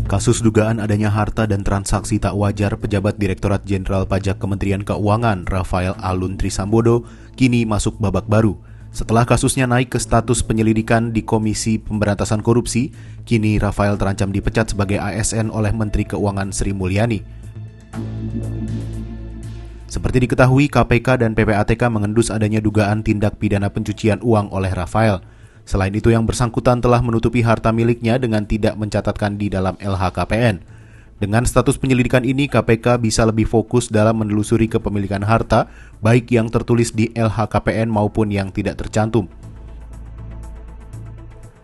Kasus dugaan adanya harta dan transaksi tak wajar pejabat Direktorat Jenderal Pajak Kementerian Keuangan Rafael Alun Trisambodo kini masuk babak baru. Setelah kasusnya naik ke status penyelidikan di Komisi Pemberantasan Korupsi, kini Rafael terancam dipecat sebagai ASN oleh Menteri Keuangan Sri Mulyani. Seperti diketahui, KPK dan PPATK mengendus adanya dugaan tindak pidana pencucian uang oleh Rafael. Selain itu, yang bersangkutan telah menutupi harta miliknya dengan tidak mencatatkan di dalam LHKPN. Dengan status penyelidikan ini, KPK bisa lebih fokus dalam menelusuri kepemilikan harta, baik yang tertulis di LHKPN maupun yang tidak tercantum.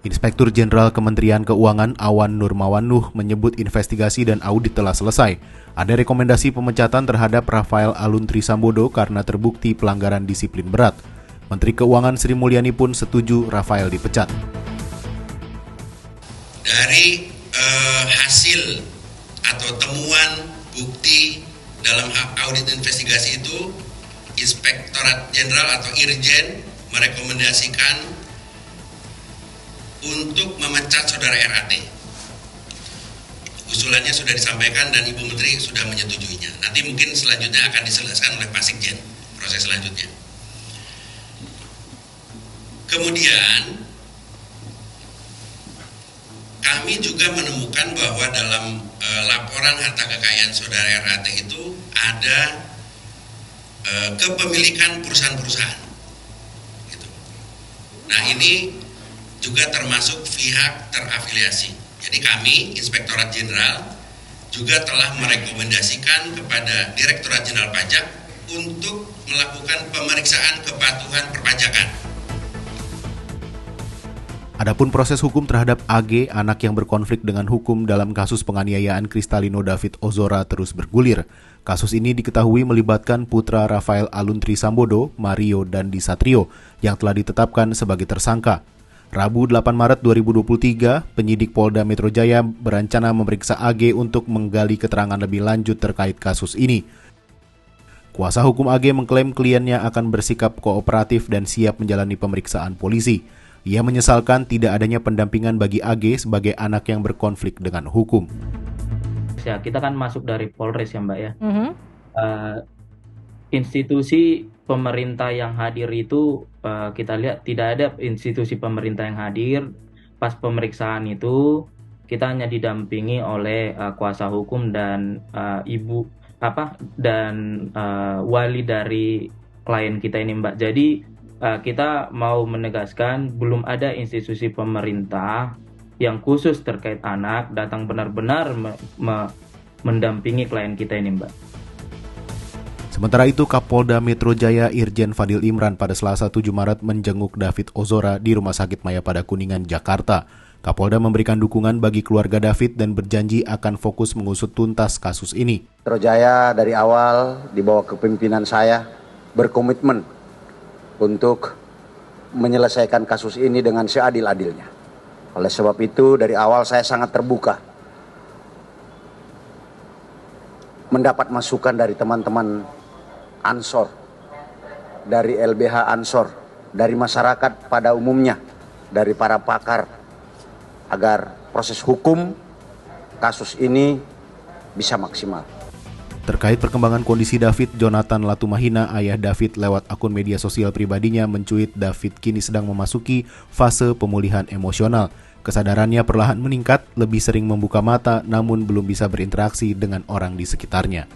Inspektur Jenderal Kementerian Keuangan Awan Nurmawanuh menyebut investigasi dan audit telah selesai. Ada rekomendasi pemecatan terhadap Rafael Alun Trisambodo karena terbukti pelanggaran disiplin berat. Menteri Keuangan Sri Mulyani pun setuju Rafael dipecat. Dari hasil atau temuan bukti dalam audit investigasi itu, Inspektorat Jenderal atau Irjen merekomendasikan untuk memecat saudara RAT. Usulannya sudah disampaikan dan Ibu Menteri sudah menyetujuinya. Nanti mungkin selanjutnya akan diselesaikan oleh Pak Sekjen, proses selanjutnya. Kemudian kami juga menemukan bahwa dalam laporan harta kekayaan saudara RAT itu ada kepemilikan perusahaan-perusahaan. Gitu. Nah, ini juga termasuk pihak terafiliasi. Jadi kami, Inspektorat Jenderal, juga telah merekomendasikan kepada Direktorat Jenderal Pajak untuk melakukan pemeriksaan kepatuhan perpajakan. Adapun proses hukum terhadap AG, anak yang berkonflik dengan hukum dalam kasus penganiayaan Kristalino David Ozora terus bergulir. Kasus ini diketahui melibatkan putra Rafael Alun Trisambodo, Mario Dandi Satrio, yang telah ditetapkan sebagai tersangka. Rabu 8 Maret 2023, penyidik Polda Metro Jaya berencana memeriksa AG untuk menggali keterangan lebih lanjut terkait kasus ini. Kuasa hukum AG mengklaim kliennya akan bersikap kooperatif dan siap menjalani pemeriksaan polisi. Ia menyesalkan tidak adanya pendampingan bagi AG sebagai anak yang berkonflik dengan hukum. Ya, kita kan masuk dari Polres ya Mbak ya. Institusi pemerintah yang hadir itu kita lihat tidak ada institusi pemerintah yang hadir. Pas pemeriksaan itu kita hanya didampingi oleh kuasa hukum dan wali dari klien kita ini Mbak. Jadi kita mau menegaskan belum ada institusi pemerintah yang khusus terkait anak datang benar-benar mendampingi klien kita ini Mbak. Sementara itu, Kapolda Metro Jaya Irjen Fadil Imran pada Selasa 7 Maret menjenguk David Ozora di Rumah Sakit Mayapada Kuningan, Jakarta. Kapolda memberikan dukungan bagi keluarga David dan berjanji akan fokus mengusut tuntas kasus ini. Metro Jaya dari awal di bawah kepemimpinan saya berkomitmen untuk menyelesaikan kasus ini dengan seadil-adilnya. Oleh sebab itu, dari awal saya sangat terbuka mendapat masukan dari teman-teman Ansor, dari LBH Ansor, dari masyarakat pada umumnya, dari para pakar, agar proses hukum kasus ini bisa maksimal. Terkait perkembangan kondisi David, Jonathan Latumahina, ayah David, lewat akun media sosial pribadinya mencuit David kini sedang memasuki fase pemulihan emosional. Kesadarannya perlahan meningkat, lebih sering membuka mata, namun belum bisa berinteraksi dengan orang di sekitarnya.